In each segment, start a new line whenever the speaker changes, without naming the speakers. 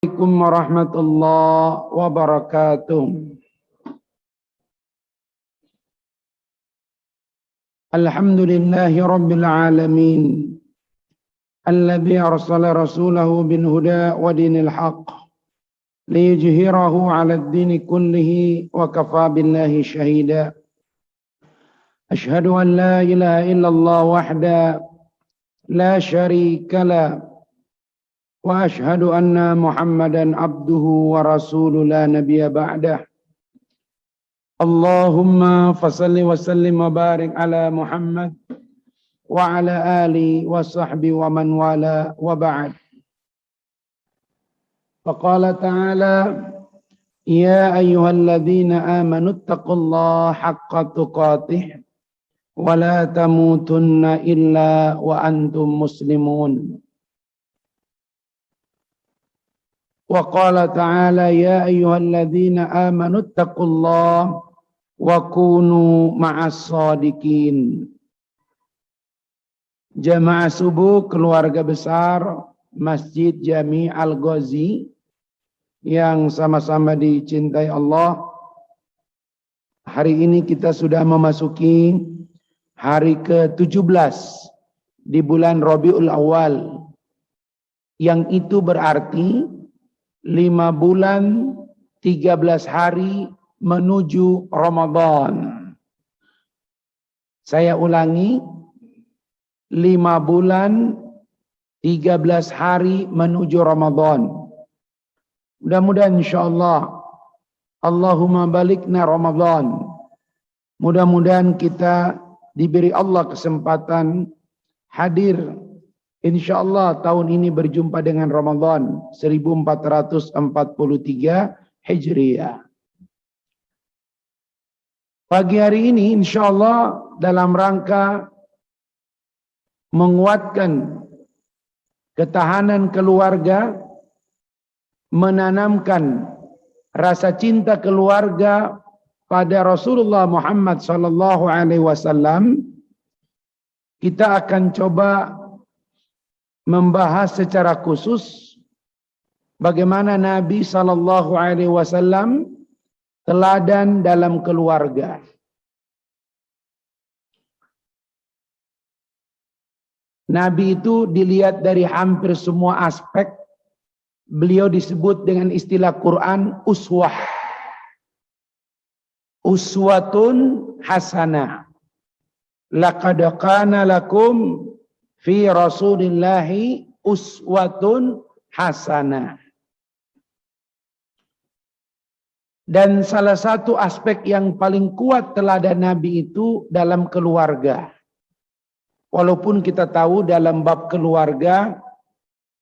Assalamualaikum warahmatullahi wabarakatuh. Alhamdulillahi rabbil alamin. Alladzi arsala rasulahu bil huda wa dinil haqq liyuzhirahu 'ala ad-dini kullihi wa kafa billahi shahida. Ashhadu an la ilaha illallah wahda la syarika la wa ashhadu anna Muhammadan abduhu wa rasuluhu la nabiyya ba'dah. Allahumma fasalli wa sallim wa barik ala Muhammad wa ala ali wa sahbihi wa man wala wa ba'd. Faqala ta'ala ya ayyuhalladzina amanu ittaqullaha haqqa tuqatih wa la tamutunna illa wa antum muslimun. Wa qala ta'ala ya ayyuhalladzina amanu ittaqullaha wa kunu ma'as shadiqin. Jamaah subuh keluarga besar Masjid Jami Al-Ghazi yang sama-sama dicintai Allah. Hari ini kita sudah memasuki hari ke-17 di bulan Rabiul Awal. Yang itu berarti 5 bulan 13 hari menuju Ramadan. Saya ulangi, 5 bulan 13 hari menuju Ramadan. Mudah-mudahan insyaallah Allahumma balikna Ramadan. Mudah-mudahan kita diberi Allah kesempatan hadir InsyaAllah tahun ini berjumpa dengan Ramadan 1443 Hijriah. Pagi hari ini insyaAllah dalam rangka menguatkan ketahanan keluarga, menanamkan rasa cinta keluarga pada Rasulullah Muhammad SAW, kita akan coba membahas secara khusus bagaimana Nabi SAW teladan dalam keluarga. Nabi itu dilihat dari hampir semua aspek. Beliau disebut dengan istilah Quran uswah. Uswatun hasanah. Laqad kana lakum fi Rasulillahi uswatun hasanah. Dan salah satu aspek yang paling kuat teladan Nabi itu dalam keluarga. Walaupun kita tahu dalam bab keluarga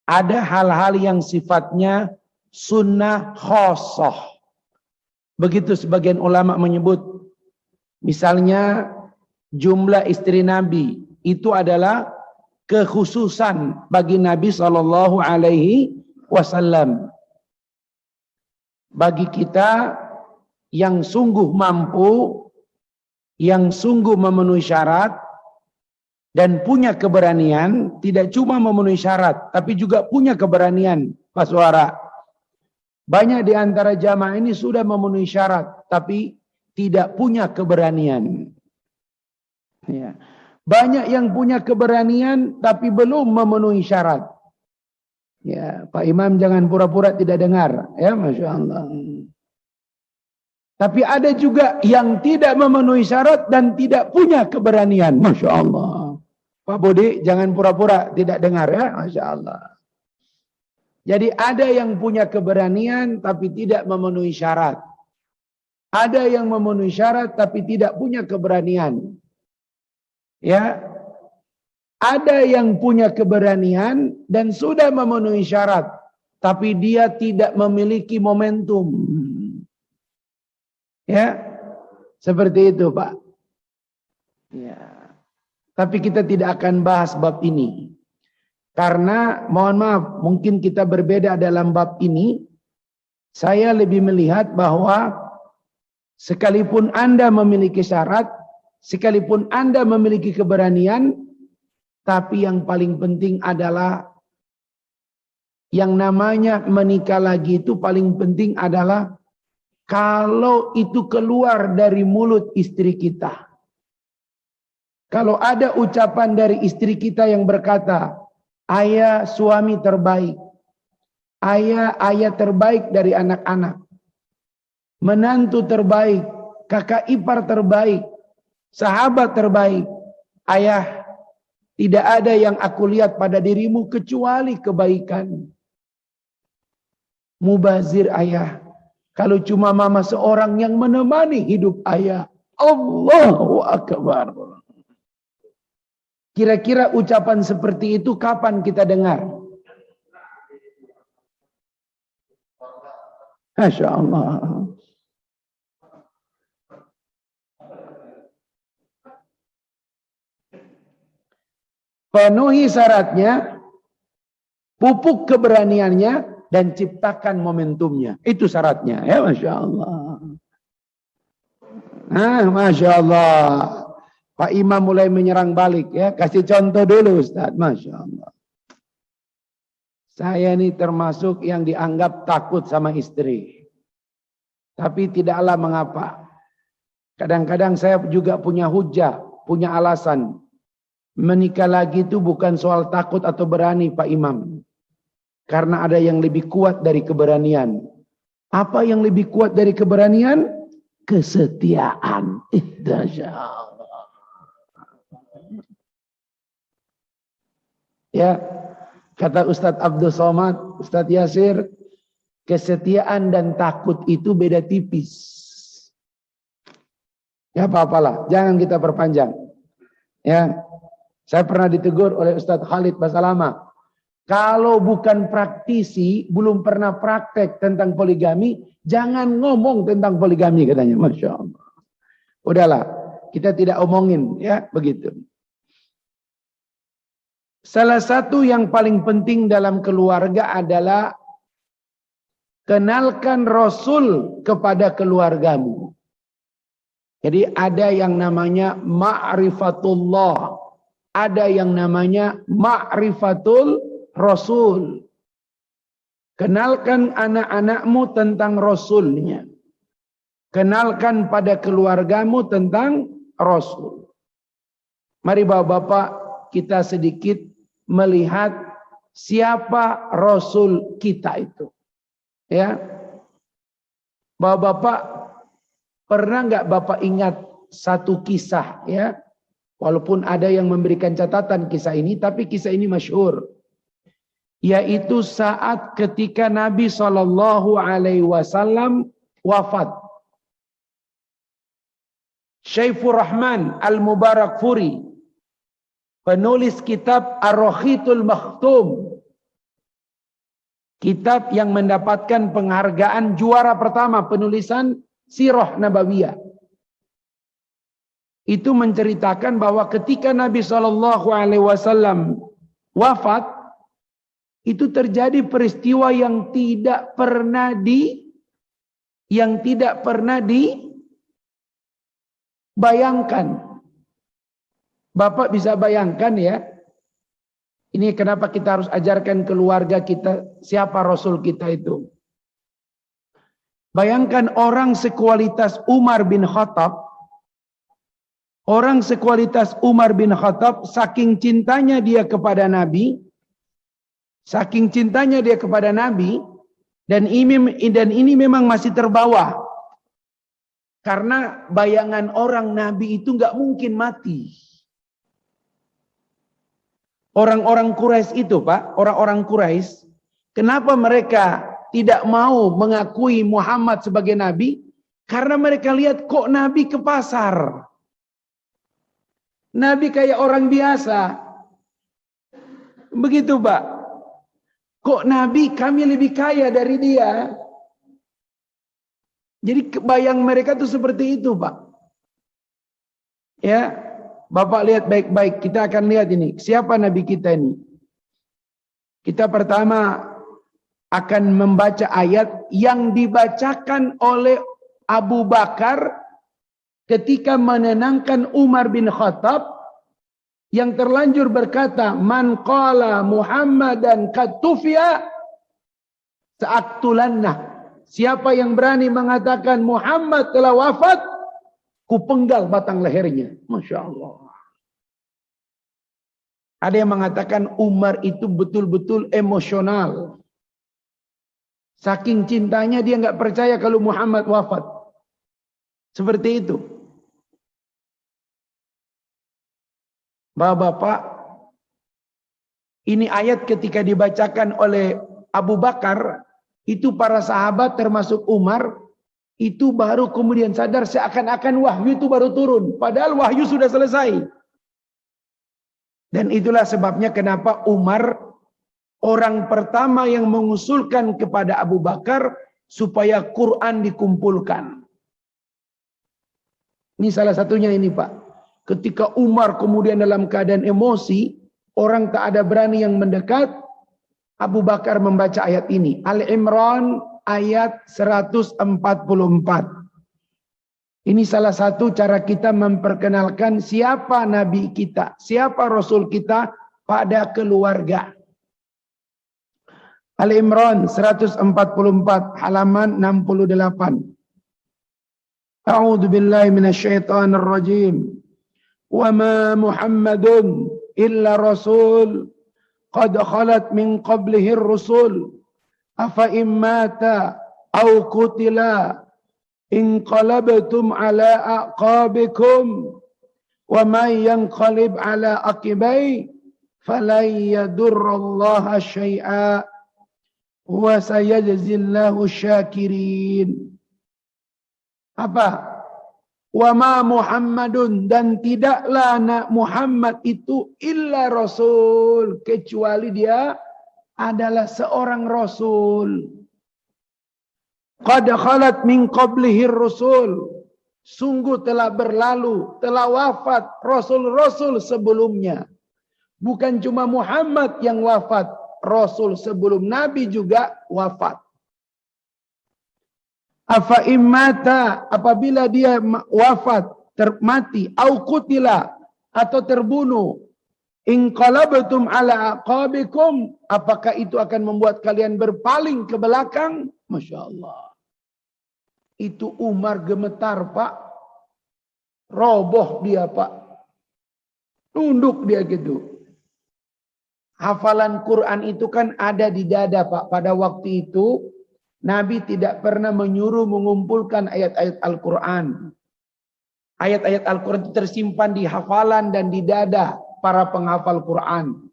ada hal-hal yang sifatnya sunnah khosoh. Begitu sebagian ulama menyebut. Misalnya jumlah istri Nabi itu adalah kekhususan bagi Nabi SAW. Bagi kita yang sungguh mampu, yang sungguh memenuhi syarat, dan punya keberanian, tidak cuma memenuhi syarat, tapi juga punya keberanian, Pak Suara. Banyak di antara jamaah ini sudah memenuhi syarat, tapi tidak punya keberanian. Ya. Banyak yang punya keberanian tapi belum memenuhi syarat. Ya, Pak Imam jangan pura-pura tidak dengar. Ya, Masya Allah. Tapi ada juga yang tidak memenuhi syarat dan tidak punya keberanian. Masya Allah. Pak Budi jangan pura-pura tidak dengar ya. Masya Allah. Jadi ada yang punya keberanian tapi tidak memenuhi syarat. Ada yang memenuhi syarat tapi tidak punya keberanian. Ya, ada yang punya keberanian dan sudah memenuhi syarat, tapi dia tidak memiliki momentum. Ya, seperti itu Pak. Ya, tapi kita tidak akan bahas bab ini. Karena mohon maaf, mungkin kita berbeda dalam bab ini. Saya lebih melihat bahwa sekalipun Anda memiliki syarat, sekalipun Anda memiliki keberanian, tapi yang paling penting adalah Yang namanya menikah lagi itu paling penting adalah kalau itu keluar dari mulut istri kita. Kalau ada ucapan dari istri kita yang berkata, ayah suami terbaik, ayah terbaik dari anak-anak, menantu terbaik, kakak ipar terbaik, sahabat terbaik, ayah, tidak ada yang aku lihat pada dirimu kecuali kebaikan. Mubazir ayah. Kalau cuma mama seorang yang menemani hidup ayah. Allahu Akbar. Kira-kira ucapan seperti itu kapan kita dengar? Masya Allah. Penuhi syaratnya, pupuk keberaniannya, dan ciptakan momentumnya. Itu syaratnya. Ya Masya Allah. Masya Allah. Pak Imam mulai menyerang balik ya. Kasih contoh dulu Ustaz. Masya Allah. Saya ini termasuk yang dianggap takut sama istri. Tapi tidaklah mengapa. Kadang-kadang saya juga punya hujah, punya alasan. Menikah lagi itu bukan soal takut atau berani Pak Imam. Karena ada yang lebih kuat dari keberanian. Apa yang lebih kuat dari keberanian? Kesetiaan. Masya Allah. Ya, kata Ustadz Abdul Somad, Ustadz Yasir, kesetiaan dan takut itu beda tipis. Ya apa-apalah, jangan kita perpanjang. Ya, saya pernah ditegur oleh Ustadz Khalid Basalama. Kalau bukan praktisi, belum pernah praktek tentang poligami, jangan ngomong tentang poligami katanya. Masya Allah. Udahlah, kita tidak omongin ya begitu. Salah satu yang paling penting dalam keluarga adalah kenalkan Rasul kepada keluargamu. Jadi ada yang namanya ma'rifatullah, ada yang namanya ma'rifatul Rasul. Kenalkan anak-anakmu tentang Rasulnya. Kenalkan pada keluargamu tentang Rasul. Mari bapak-bapak kita sedikit melihat siapa Rasul kita itu. Ya, bapak-bapak pernah nggak bapak ingat satu kisah ya? Walaupun ada yang memberikan catatan kisah ini, tapi kisah ini masyhur. Yaitu saat ketika Nabi Shallallahu Alaihi Wasallam wafat. Syaifur Rahman Al-Mubarakfuri, penulis kitab Ar-Rakhitul Makhtum, kitab yang mendapatkan penghargaan juara pertama penulisan Sirah Nabawiyah. Itu menceritakan bahwa ketika Nabi Shallallahu Alaihi Wasallam wafat, itu terjadi peristiwa yang tidak pernah dibayangkan. Bapak bisa bayangkan ya. Ini kenapa kita harus ajarkan keluarga kita siapa Rasul kita itu. Bayangkan orang sekualitas Umar bin Khattab. Orang sekualitas Umar bin Khattab saking cintanya dia kepada Nabi. Saking cintanya dia kepada Nabi, dan ini memang masih terbawa. Karena bayangan orang Nabi itu nggak mungkin mati. Orang-orang Quraisy itu Pak, orang-orang Quraisy, kenapa mereka tidak mau mengakui Muhammad sebagai Nabi? Karena mereka lihat kok Nabi ke pasar. Nabi kayak orang biasa. Begitu Pak. Kok Nabi kami lebih kaya dari dia? Jadi kebayang mereka tuh seperti itu Pak. Ya, Bapak lihat baik-baik. Kita akan lihat ini. Siapa Nabi kita ini? Kita pertama akan membaca ayat yang dibacakan oleh Abu Bakar ketika menenangkan Umar bin Khattab. Yang terlanjur berkata, man qala Muhammadan qad tufiya Sa'aqtulanna. Siapa yang berani mengatakan Muhammad telah wafat, kupenggal batang lehernya. Masya Allah. Ada yang mengatakan Umar itu betul-betul emosional. Saking cintanya dia nggak percaya kalau Muhammad wafat. Seperti itu. Bapak-bapak, ini ayat ketika dibacakan oleh Abu Bakar, itu para sahabat termasuk Umar, itu baru kemudian sadar seakan-akan wahyu itu baru turun. Padahal wahyu sudah selesai. Dan itulah sebabnya kenapa Umar orang pertama yang mengusulkan kepada Abu Bakar supaya Quran dikumpulkan. Ini salah satunya ini Pak. Ketika Umar kemudian dalam keadaan emosi, orang tak ada berani yang mendekat, Abu Bakar membaca ayat ini. Al-Imran ayat 144. Ini salah satu cara kita memperkenalkan siapa Nabi kita, siapa Rasul kita pada keluarga. Al-Imran 144 halaman 68. A'udzu billahi minasyaitonir rajim. Wa ma Muhammadun illa rasul qad khalat min qablihi ar-rusul afa immata aw qutila inqalabtum ala aqabikum wa may yanqalib ala aqibai falan yadurrallaha syai'a wa sayajzillahu syakirin. Apa? Wa ma Muhammadun, dan tidaklah Muhammad itu illa rasul, kecuali dia adalah seorang rasul. Qad khalat min qablihi rusul, sungguh telah berlalu, telah wafat rasul-rasul sebelumnya. Bukan cuma Muhammad yang wafat, rasul sebelum Nabi juga wafat. Afa immata, apabila dia wafat, mati, au qutila, atau terbunuh, inqalabtum ala aqabikum, apakah itu akan membuat kalian berpaling ke belakang? Masya Allah. Itu Umar gemetar Pak. Roboh dia Pak. Tunduk dia gitu. Hafalan Quran itu kan ada di dada Pak. Pada waktu itu Nabi tidak pernah menyuruh mengumpulkan ayat-ayat Al-Quran. Ayat-ayat Al-Quran itu tersimpan di hafalan dan di dada para penghafal Quran.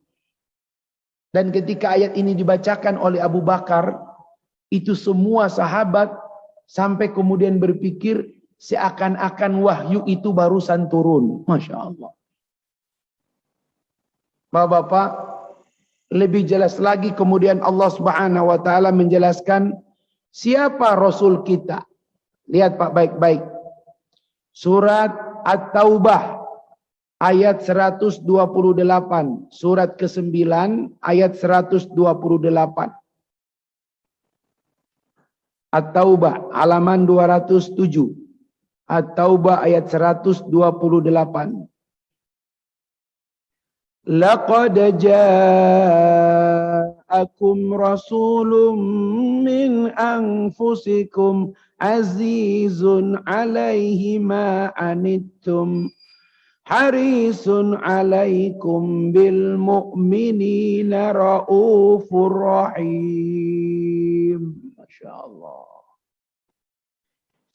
Dan ketika ayat ini dibacakan oleh Abu Bakar, itu semua sahabat sampai kemudian berpikir seakan-akan wahyu itu barusan turun. Masya Allah. Bapak-bapak, lebih jelas lagi kemudian Allah Subhanahu wa taala menjelaskan siapa Rasul kita. Lihat Pak baik-baik. Surat At-Taubah ayat 128. Surat ke-9 ayat 128. At-Taubah halaman 207. At-Taubah ayat 128. Laqad ja'akum rasulun min anfusikum azizun 'alaihi ma anittum harisun 'alaikum bil mu'minina raufur rahim. Masya Allah.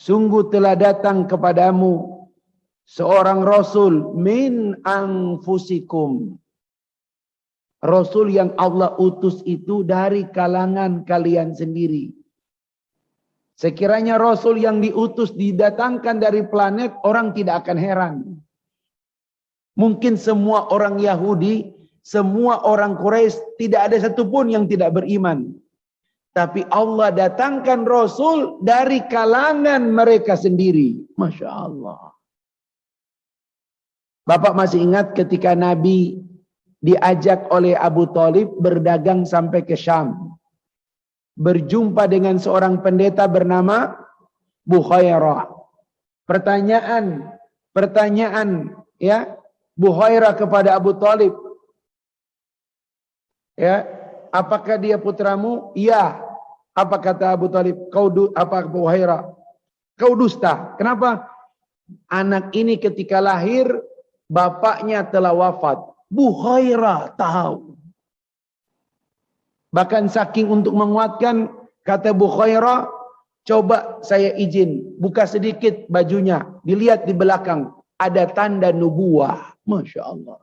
Sungguh telah datang kepadamu seorang rasul min anfusikum. Rasul yang Allah utus itu dari kalangan kalian sendiri. Sekiranya rasul yang diutus didatangkan dari planet, orang tidak akan heran. Mungkin semua orang Yahudi, semua orang Quraisy, tidak ada satupun yang tidak beriman. Tapi Allah datangkan rasul dari kalangan mereka sendiri. Masya Allah. Bapak masih ingat ketika Nabi diajak oleh Abu Thalib berdagang sampai ke Syam. Berjumpa dengan seorang pendeta bernama Bukhairah. Pertanyaan ya, Bukhairah kepada Abu Thalib. Ya, apakah dia putramu? Iya. Apa kata Abu Talib? Apa Buhairah? Kau dusta. Kenapa? Anak ini ketika lahir, bapaknya telah wafat. Buhairah tahu. Bahkan saking untuk menguatkan, kata Buhairah, coba saya izin, buka sedikit bajunya. Dilihat di belakang, ada tanda nubuah. Masya Allah.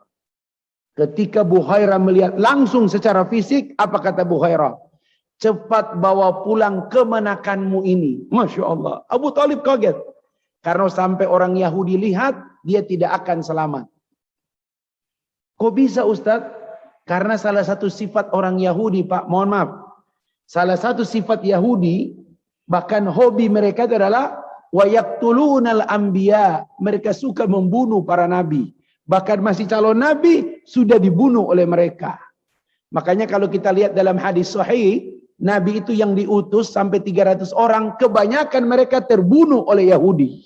Ketika Buhairah melihat langsung secara fisik, apa kata Buhairah? Cepat bawa pulang kemenakanmu ini. Masya Allah. Abu Talib kaget. Karena sampai orang Yahudi lihat, dia tidak akan selamat. Kok bisa Ustadz? Karena salah satu sifat orang Yahudi, Pak, mohon maaf. Salah satu sifat Yahudi, bahkan hobi mereka adalah wayaqtulunal anbiya. Mereka suka membunuh para nabi. Bahkan masih calon nabi, sudah dibunuh oleh mereka. Makanya kalau kita lihat dalam hadis sahih, nabi itu yang diutus sampai 300 orang, kebanyakan mereka terbunuh oleh Yahudi.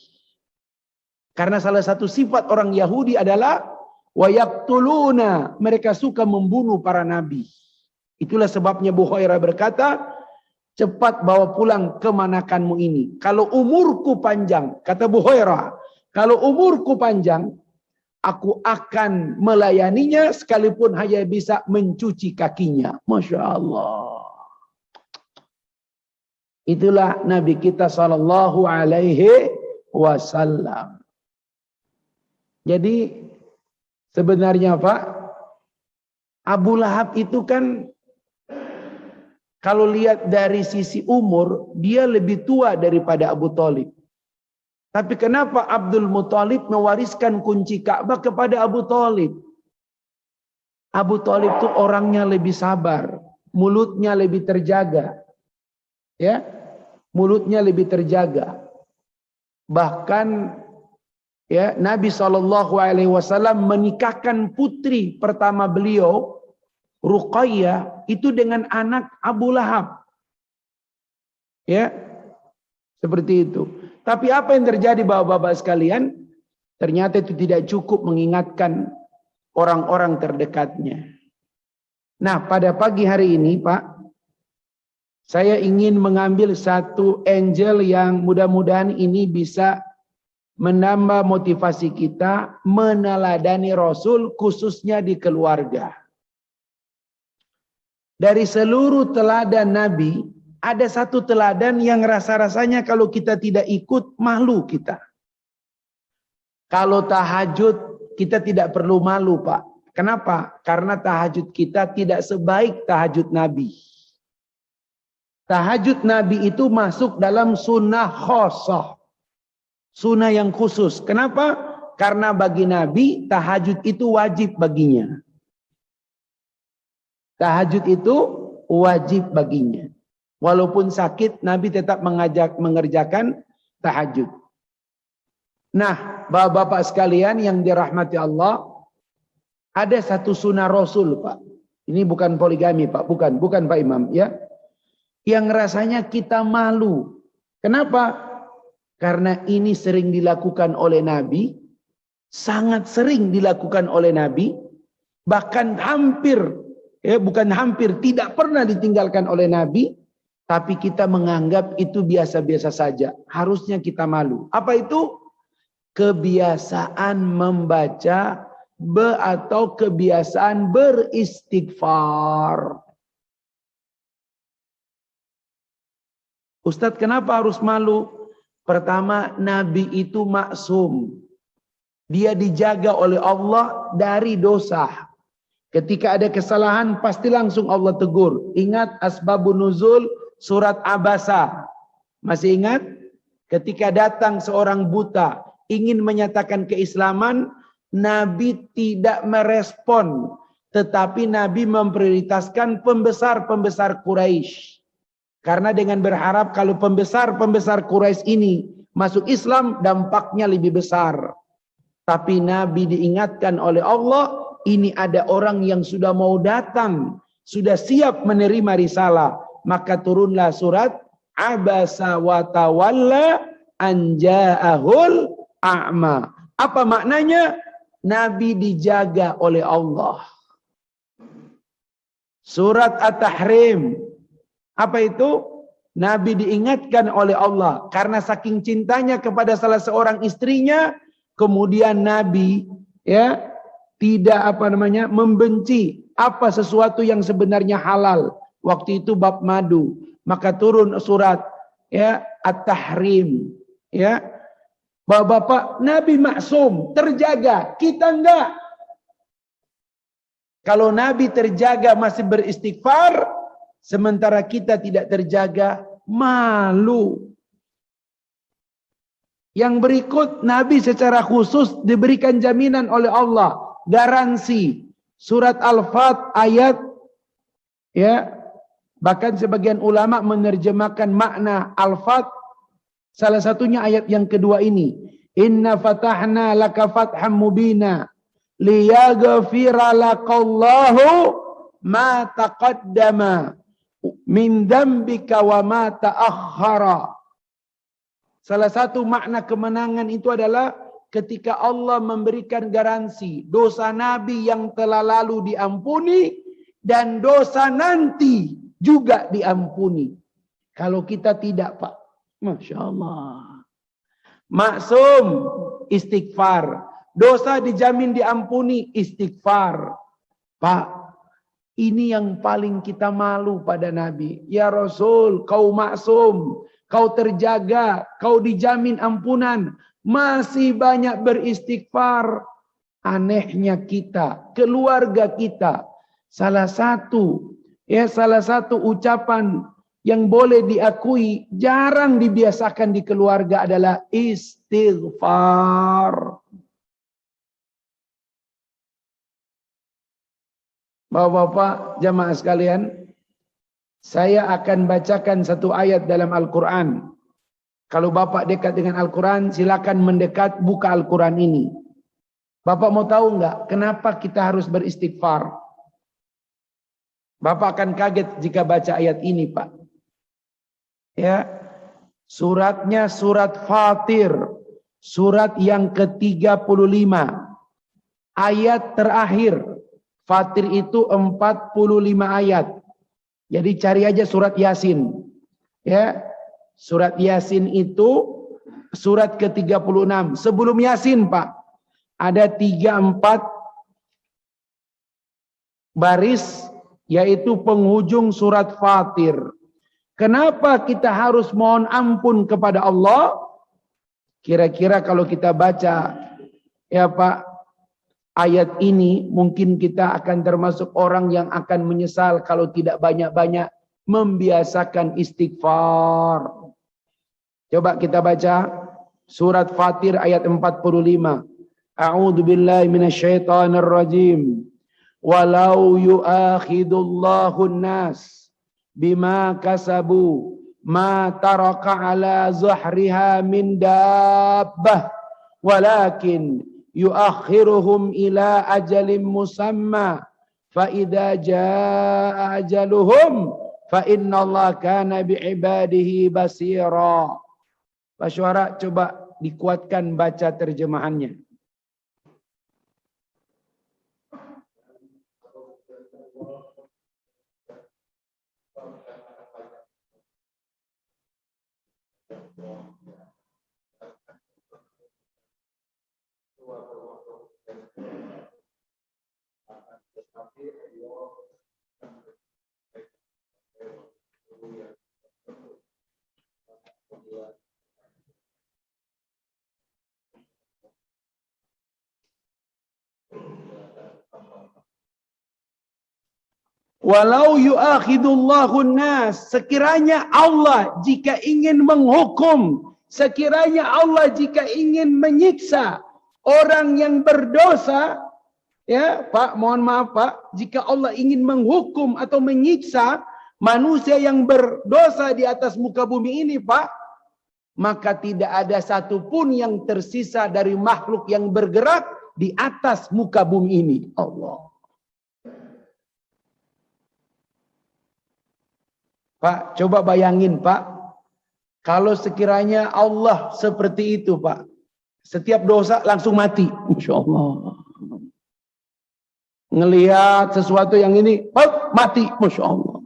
Karena salah satu sifat orang Yahudi adalah wayaqtuluna, mereka suka membunuh para nabi. Itulah sebabnya Buhairah berkata, cepat bawa pulang kemanakanmu ini. Kalau umurku panjang, kata Buhairah, kalau umurku panjang, aku akan melayaninya sekalipun hanya bisa mencuci kakinya. Masya Allah. Itulah Nabi kita sallallahu alaihi wasallam. Jadi sebenarnya Pak, Abu Lahab itu kan kalau lihat dari sisi umur, dia lebih tua daripada Abu Talib. Tapi kenapa Abdul Muthalib mewariskan kunci Ka'bah kepada Abu Talib? Abu Talib itu orangnya lebih sabar, mulutnya lebih terjaga. Ya, mulutnya lebih terjaga. Bahkan ya, Nabi SAW menikahkan putri pertama beliau, Ruqayyah, itu dengan anak Abu Lahab. Ya, seperti itu. Tapi apa yang terjadi bapak-bapak sekalian? Ternyata itu tidak cukup mengingatkan orang-orang terdekatnya. Nah, pada pagi hari ini Pak, saya ingin mengambil satu angel yang mudah-mudahan ini bisa menambah motivasi kita meneladani Rasul, khususnya di keluarga. Dari seluruh teladan Nabi, ada satu teladan yang rasa-rasanya kalau kita tidak ikut, malu kita. Kalau tahajud, kita tidak perlu malu Pak. Kenapa? Karena tahajud kita tidak sebaik tahajud Nabi. Tahajud Nabi itu masuk dalam sunnah khosoh. Sunnah yang khusus. Kenapa? Karena bagi Nabi, tahajud itu wajib baginya. Tahajud itu wajib baginya. Walaupun sakit, Nabi tetap mengerjakan tahajud. Nah, bapak-bapak sekalian yang dirahmati Allah, ada satu sunnah Rasul, Pak. Ini bukan poligami, Pak. Bukan Pak Imam, ya. Yang rasanya kita malu. Kenapa? Karena ini sering dilakukan oleh Nabi, sangat sering dilakukan oleh Nabi, bahkan hampir, ya bukan hampir, tidak pernah ditinggalkan oleh Nabi, tapi kita menganggap itu biasa-biasa saja. Harusnya kita malu. Apa itu? Kebiasaan membaca atau kebiasaan beristighfar. Ustadz, kenapa harus malu? Pertama, Nabi itu maksum. Dia dijaga oleh Allah dari dosa. Ketika ada kesalahan, pasti langsung Allah tegur. Ingat asbabun nuzul surat Abasa. Masih ingat? Ketika datang seorang buta, ingin menyatakan keislaman, Nabi tidak merespon. Tetapi Nabi memprioritaskan pembesar-pembesar Quraisy. Karena dengan berharap kalau pembesar-pembesar Quraisy ini masuk Islam, dampaknya lebih besar. Tapi Nabi diingatkan oleh Allah, ini ada orang yang sudah mau datang, sudah siap menerima risalah. Maka turunlah surat Abasa wa tawalla an ja'ahul a'ma. Apa maknanya? Nabi dijaga oleh Allah. Surat At-Tahrim. Apa itu? Nabi diingatkan oleh Allah karena saking cintanya kepada salah seorang istrinya, kemudian Nabi tidak membenci apa sesuatu yang sebenarnya halal. Waktu itu bab madu, maka turun surat At-Tahrim. Bapak-bapak, Nabi maksum, terjaga, kita enggak. Kalau Nabi terjaga masih beristighfar, sementara kita tidak terjaga, malu. Yang berikut, Nabi secara khusus diberikan jaminan oleh Allah, garansi. Surat Al-Fat ayat, bahkan sebagian ulama menerjemahkan makna Al-Fat, salah satunya ayat yang kedua ini. Inna fatahna laka fatham mubina liyaghfira lakallahu ma taqaddama min dzambika wa ma ta'akhkhara. Salah satu makna kemenangan itu adalah ketika Allah memberikan garansi dosa Nabi yang telah lalu diampuni dan dosa nanti juga diampuni. Kalau kita tidak, Pak, Masya Allah. Maksum, istighfar. Dosa dijamin diampuni, istighfar. Pak, ini yang paling kita malu pada Nabi. Ya Rasul, kau maksum, kau terjaga, kau dijamin ampunan. Masih banyak beristighfar. Anehnya kita, keluarga kita. Salah satu ucapan yang boleh diakui jarang dibiasakan di keluarga adalah istighfar. Bapak-bapak, jamaah sekalian, saya akan bacakan satu ayat dalam Al-Quran. Kalau Bapak dekat dengan Al-Quran, silakan mendekat buka Al-Quran ini. Bapak mau tahu nggak kenapa kita harus beristighfar? Bapak akan kaget jika baca ayat ini, Pak. Suratnya surat Fatir, surat yang ke-35, ayat terakhir. Fatir itu 45 ayat. Jadi cari aja surat Yasin. Surat Yasin itu surat ke-36. Sebelum Yasin, Pak, ada 3-4 baris, yaitu penghujung surat Fatir. Kenapa kita harus mohon ampun kepada Allah? Kira-kira kalau kita baca, Pak, ayat ini, mungkin kita akan termasuk orang yang akan menyesal kalau tidak banyak-banyak membiasakan istighfar. Coba kita baca surat Fatir ayat 45. A'udzu billahi minasyaitonir rajim. Walau yu'akhidullahu an-nas bima kasabu ma taraka ala zuhriha min dabbah walakin yuakhiruhum ila ajalin musamma fa idza jaa ajaluhum fa innallaha kana biibadihi basira. Pak Syuara, coba dikuatkan baca terjemahannya. Walau yu'akhidullahu nas, sekiranya Allah jika ingin menghukum, sekiranya Allah jika ingin menyiksa orang yang berdosa, Pak, mohon maaf Pak, jika Allah ingin menghukum atau menyiksa manusia yang berdosa di atas muka bumi ini, Pak, maka tidak ada satupun yang tersisa dari makhluk yang bergerak di atas muka bumi ini. Allah. Pak, coba bayangin Pak, kalau sekiranya Allah seperti itu Pak, setiap dosa langsung mati. Masya Allah. Ngelihat sesuatu yang ini, mati. Masya Allah.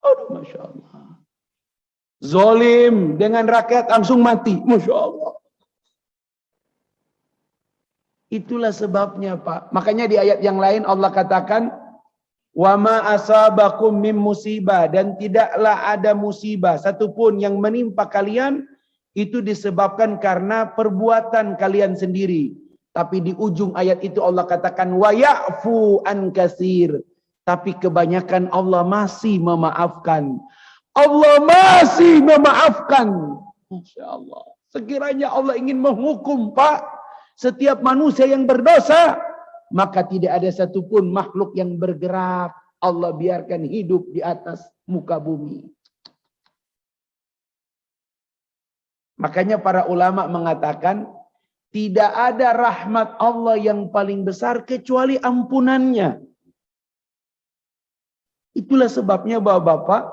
Aduh, Masya Allah. Zolim dengan rakyat langsung mati. Masya Allah. Itulah sebabnya Pak. Makanya di ayat yang lain Allah katakan, wa ma asabakum min musibah, dan tidaklah ada musibah satupun yang menimpa kalian itu disebabkan karena perbuatan kalian sendiri. Tapi di ujung ayat itu Allah katakan wa ya'fu an katsir. Tapi kebanyakan Allah masih memaafkan. Allah masih memaafkan. Masya Allah. Sekiranya Allah ingin menghukum Pak setiap manusia yang berdosa, maka tidak ada satupun makhluk yang bergerak. Allah biarkan hidup di atas muka bumi. Makanya para ulama mengatakan, tidak ada rahmat Allah yang paling besar kecuali ampunannya. Itulah sebabnya Bapak-bapak,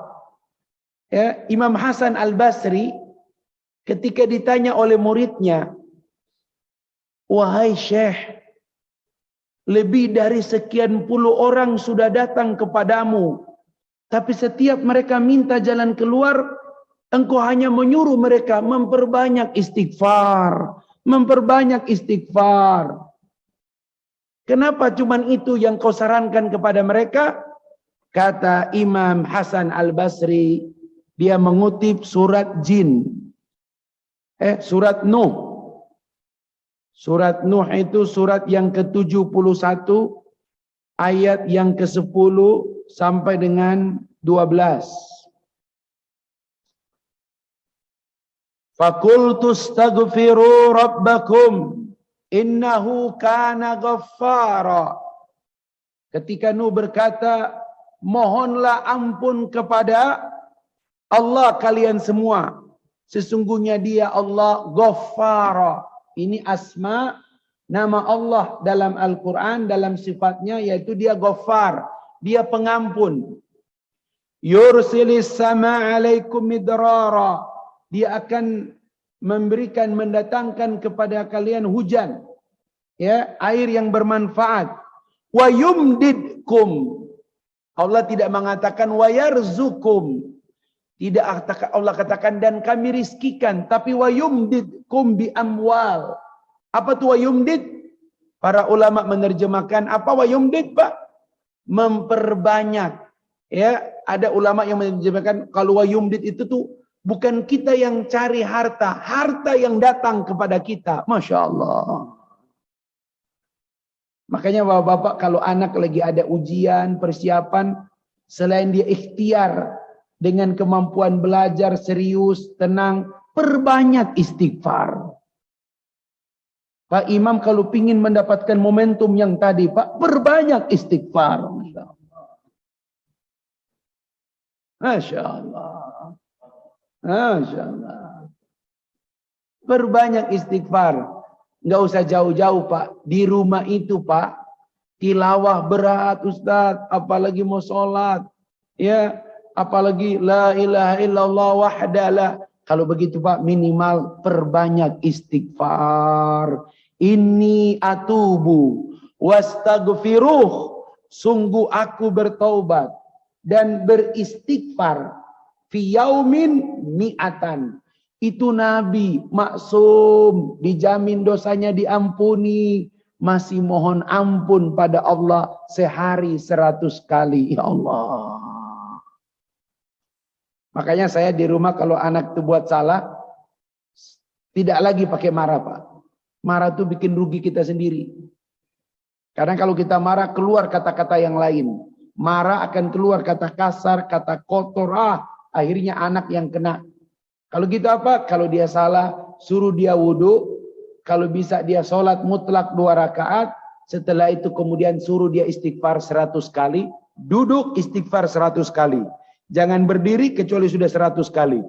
ya, Imam Hasan Al-Basri ketika ditanya oleh muridnya, wahai Syekh, lebih dari sekian puluh orang sudah datang kepadamu, tapi setiap mereka minta jalan keluar, engkau hanya menyuruh mereka memperbanyak istighfar, memperbanyak istighfar. Kenapa cuman itu yang kau sarankan kepada mereka? Kata Imam Hasan Al-Basri, dia mengutip surat Jin. Surat Nuh. Surat Nuh itu surat yang ke-71, ayat yang ke-10 sampai dengan 12. Faqultu astaghfiru rabbakum innahu kana ghaffara. Ketika Nuh berkata, mohonlah ampun kepada Allah kalian semua. Sesungguhnya dia Allah Ghaffara. Ini asma nama Allah dalam Al-Quran, dalam sifatnya, yaitu dia Ghaffar. Dia pengampun. Yursilis sama alaikum midrara. Dia akan memberikan, mendatangkan kepada kalian hujan. Ya, air yang bermanfaat. Wa yumdidkum. Allah tidak mengatakan wa yarzukum. Tidak Allah katakan dan kami rizkikan, tapi wa yumdidkum bi amwal. Apa tuh wa yumdid? Para ulama menerjemahkan apa wa yumdid, Pak? Memperbanyak. Ya, ada ulama yang menerjemahkan kalau wa yumdid itu tuh bukan kita yang cari harta, harta yang datang kepada kita. Masya Allah. Makanya bapak-bapak kalau anak lagi ada ujian, persiapan, selain dia ikhtiar dengan kemampuan belajar serius, tenang, perbanyak istighfar. Pak Imam kalau pingin mendapatkan momentum yang tadi, Pak, perbanyak istighfar. Masya Allah. Masya Allah. Perbanyak istighfar. Nggak usah jauh-jauh, Pak. Di rumah itu, Pak, tilawah berat, Ustaz. Apalagi mau sholat. Ya, apalagi la ilaha illallah wahdalah. Kalau begitu, Pak, minimal perbanyak istighfar. Inni atubu wastaghfiruh. Sungguh aku bertaubat dan beristighfar. Fi yaumin mi'atan. Itu Nabi maksum, dijamin dosanya diampuni, masih mohon ampun pada Allah sehari 100 kali. Ya Allah. Makanya saya di rumah kalau anak itu buat salah, tidak lagi pakai marah, Pak. Marah itu bikin rugi kita sendiri. Karena kalau kita marah keluar kata-kata yang lain. Marah akan keluar kata kasar, kata kotor, akhirnya anak yang kena. Kalau gitu apa? Kalau dia salah, suruh dia wudhu. Kalau bisa dia sholat mutlak 2 rakaat. Setelah itu kemudian suruh dia istighfar 100 kali. Duduk istighfar 100 kali. Jangan berdiri kecuali sudah 100 kali.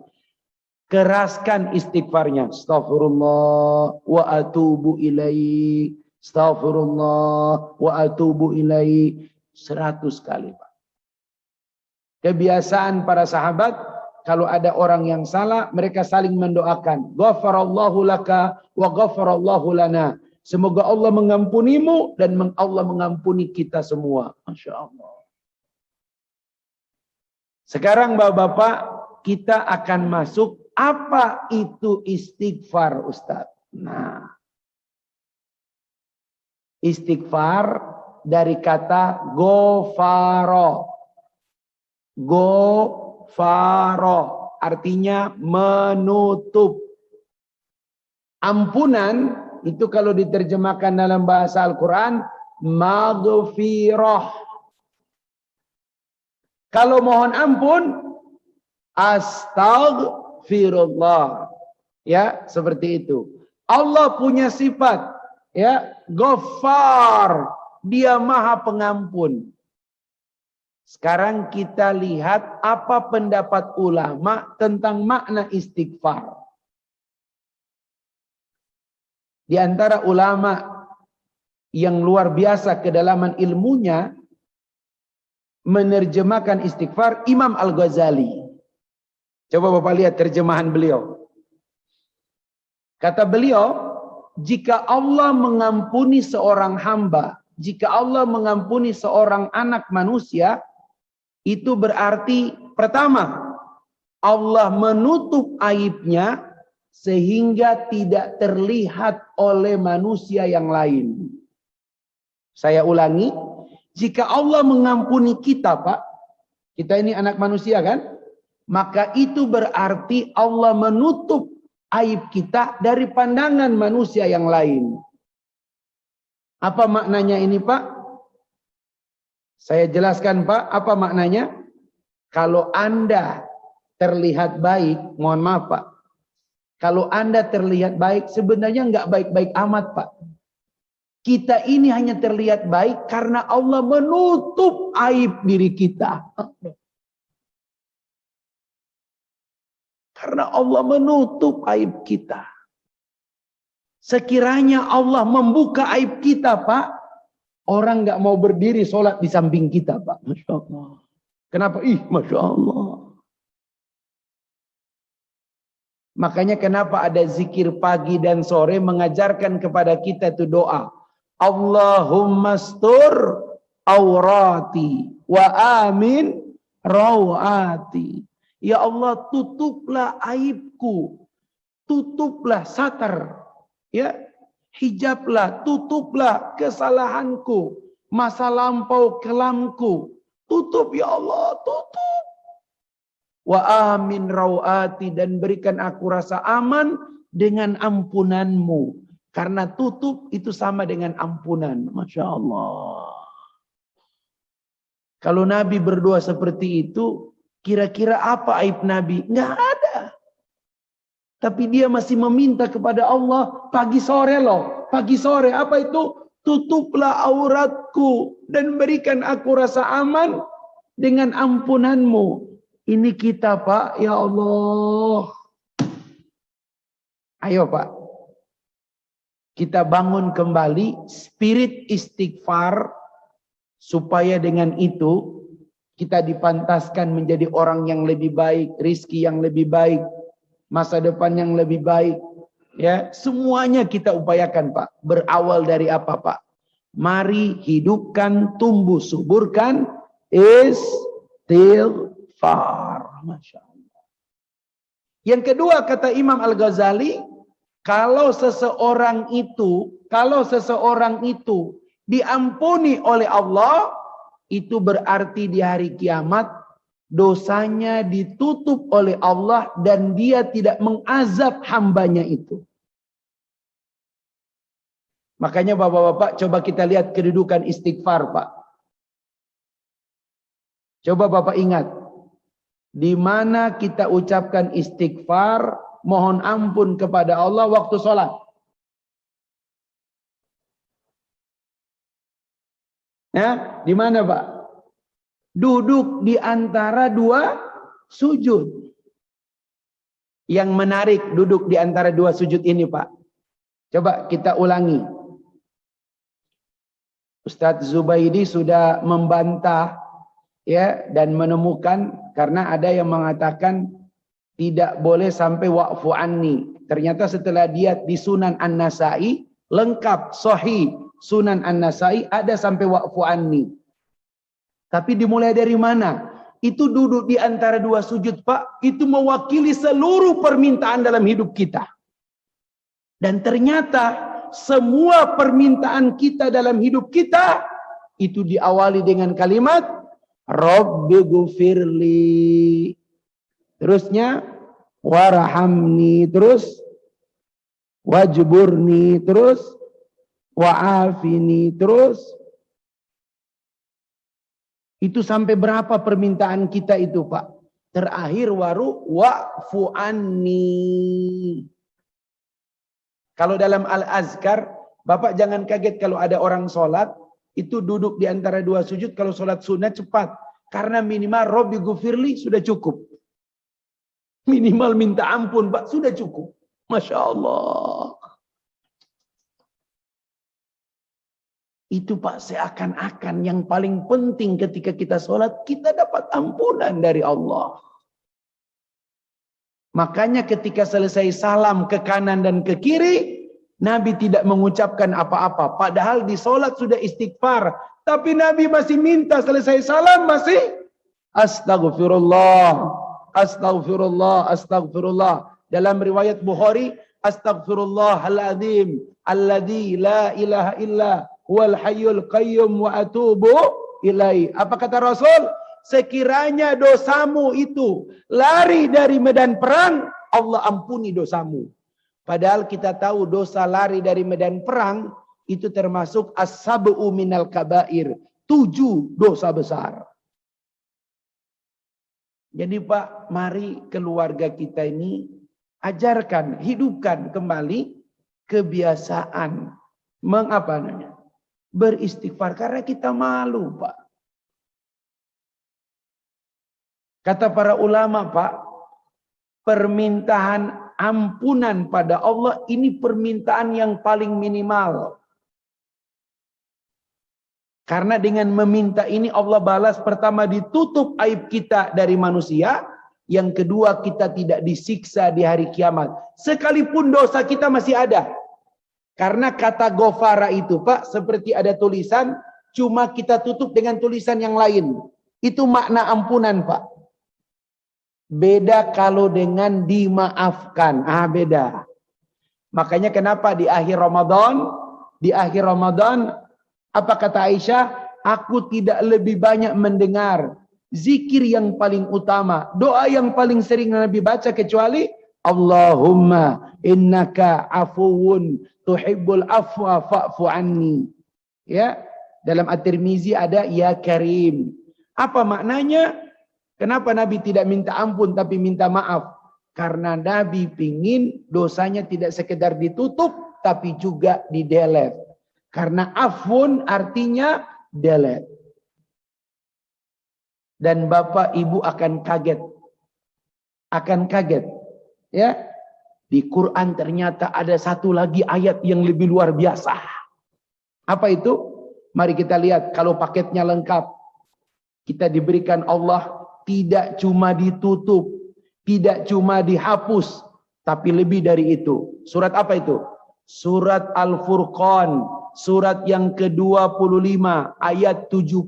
Keraskan istighfarnya. Astaghfirullah wa atubu ilaih. Astaghfirullah wa atubu ilaih. 100 kali, Pak. Kebiasaan para sahabat, kalau ada orang yang salah, mereka saling mendoakan. Ghafarallahu laka wa ghafarallahu lana. Semoga Allah mengampunimu dan Allah mengampuni kita semua. Masya Allah. Sekarang Bapak-bapak, kita akan masuk apa itu istighfar, Ustaz. Nah, istighfar dari kata gofaro. Gofaro artinya menutup. Ampunan itu kalau diterjemahkan dalam bahasa Al-Quran, maghfirah. Kalau mohon ampun, astaghfirullah. Ya, seperti itu. Allah punya sifat, ya, Ghaffar. Dia Maha Pengampun. Sekarang kita lihat apa pendapat ulama tentang makna istighfar. Di antara ulama yang luar biasa kedalaman ilmunya menerjemahkan istighfar, Imam Al-Ghazali. Coba Bapak lihat terjemahan beliau. Kata beliau, jika Allah mengampuni seorang hamba, jika Allah mengampuni seorang anak manusia, itu berarti pertama, Allah menutup aibnya sehingga tidak terlihat oleh manusia yang lain. Saya ulangi, jika Allah mengampuni kita, Pak, kita ini anak manusia kan? Maka itu berarti Allah menutup aib kita dari pandangan manusia yang lain. Apa maknanya ini, Pak? Saya jelaskan, Pak, apa maknanya? Kalau Anda terlihat baik, mohon maaf, Pak. Kalau Anda terlihat baik, sebenarnya nggak baik-baik amat, Pak. Kita ini hanya terlihat baik karena Allah menutup aib diri kita. Karena Allah menutup aib kita. Sekiranya Allah membuka aib kita, Pak, orang nggak mau berdiri sholat di samping kita, Pak. Masya Allah. Kenapa? Masya Allah. Makanya kenapa ada zikir pagi dan sore mengajarkan kepada kita itu doa. Allahumma stur aurati wa amin rawati. Ya Allah, tutuplah aibku. Tutuplah satar. Ya, hijablah, tutuplah kesalahanku. Masa lampau kelamku. Tutup ya Allah, tutup. Wa amin rawati, dan berikan aku rasa aman dengan ampunanmu. Karena tutup itu sama dengan ampunan. Masya Allah. Kalau Nabi berdoa seperti itu, kira-kira apa aib Nabi? Nggak ada. Tapi dia masih meminta kepada Allah pagi sore loh. Pagi sore apa itu? Tutuplah auratku dan berikan aku rasa aman dengan ampunanmu. Ini kita, Pak, ya Allah. Ayo, Pak. Kita bangun kembali spirit istighfar supaya dengan itu kita dipantaskan menjadi orang yang lebih baik, rizki yang lebih baik, masa depan yang lebih baik. Ya, semuanya kita upayakan, Pak. Berawal dari apa, Pak? Mari hidupkan, tumbuh, suburkan istighfar. Masya Allah. Yang kedua kata Imam Al-Ghazali, kalau seseorang itu diampuni oleh Allah, itu berarti di hari kiamat dosanya ditutup oleh Allah dan dia tidak mengazab hambanya itu. Makanya Bapak-bapak, coba kita lihat kedudukan istighfar, Pak. Coba Bapak ingat, di mana kita ucapkan istighfar, mohon ampun kepada Allah waktu sholat. Ya, di mana, Pak? Duduk di antara dua sujud. Yang menarik duduk di antara dua sujud ini, Pak. Coba kita ulangi. Ustadz Zubaidi sudah membantah ya dan menemukan, karena ada yang mengatakan tidak boleh sampai wa'fu anni. Ternyata setelah dia di Sunan An-Nasai lengkap sahih Sunan An-Nasai ada sampai wa'fu anni. Tapi dimulai dari mana? itu duduk di antara dua sujud, Pak, itu mewakili seluruh permintaan dalam hidup kita. Dan ternyata semua permintaan kita dalam hidup kita itu diawali dengan kalimat Rabbighfirli. Terusnya warhamni, terus wajburni, terus wa'afini, terus. Itu sampai berapa permintaan kita itu, Pak? Terakhir wa'fu anni. Kalau dalam Al-Azkar, Bapak jangan kaget kalau ada orang sholat, itu duduk di antara dua sujud, kalau sholat sunat cepat. Karena minimal Rabbighfirli sudah cukup. Minimal minta ampun, Pak, sudah cukup. Masya Allah. Itu, Pak, seakan-akan yang paling penting ketika kita sholat, kita dapat ampunan dari Allah. Makanya ketika selesai salam ke kanan dan ke kiri, Nabi tidak mengucapkan apa-apa. Padahal di sholat sudah istighfar. Tapi Nabi masih minta selesai salam, masih Astaghfirullah, Astaghfirullah, Astaghfirullah. Dalam riwayat Bukhari, Astaghfirullahaladzim, alladzi la ilaha illa huwal hayyul qayyum wa atubu ilaihi. Apa kata Rasul? Sekiranya dosamu itu lari dari medan perang, Allah ampuni dosamu. Padahal kita tahu dosa lari dari medan perang itu termasuk as-sab'u minal kabair, 7 dosa besar. Jadi, Pak, mari keluarga kita ini ajarkan, hidupkan kembali kebiasaan beristighfar, karena kita malu, Pak. Kata para ulama, Pak, permintaan ampunan pada Allah ini permintaan yang paling minimal. Karena dengan meminta ini Allah balas, pertama ditutup aib kita dari manusia, yang kedua kita tidak disiksa di hari kiamat. Sekalipun dosa kita masih ada. Karena kata Ghafara itu, Pak, seperti ada tulisan, cuma kita tutup dengan tulisan yang lain. Itu makna ampunan, Pak. Beda kalau dengan dimaafkan. Beda. Makanya kenapa di akhir Ramadan, apa kata Aisyah? Aku tidak lebih banyak mendengar zikir yang paling utama, doa yang paling sering Nabi baca kecuali Allahumma innaka afuwun tuhibbul afwa fa'fu anni. Ya, dalam At-Tirmizi ada ya Karim. Apa maknanya? Kenapa Nabi tidak minta ampun tapi minta maaf? Karena Nabi pingin dosanya tidak sekedar ditutup tapi juga di-delete. Karena afun artinya delete. Dan Bapak Ibu akan kaget. Ya. Di Quran ternyata ada satu lagi ayat yang lebih luar biasa. Apa itu? Mari kita lihat kalau paketnya lengkap. Kita diberikan Allah tidak cuma ditutup, tidak cuma dihapus, tapi lebih dari itu. Surat apa itu? Surat Al-Furqan, surat yang ke-25 ayat 70.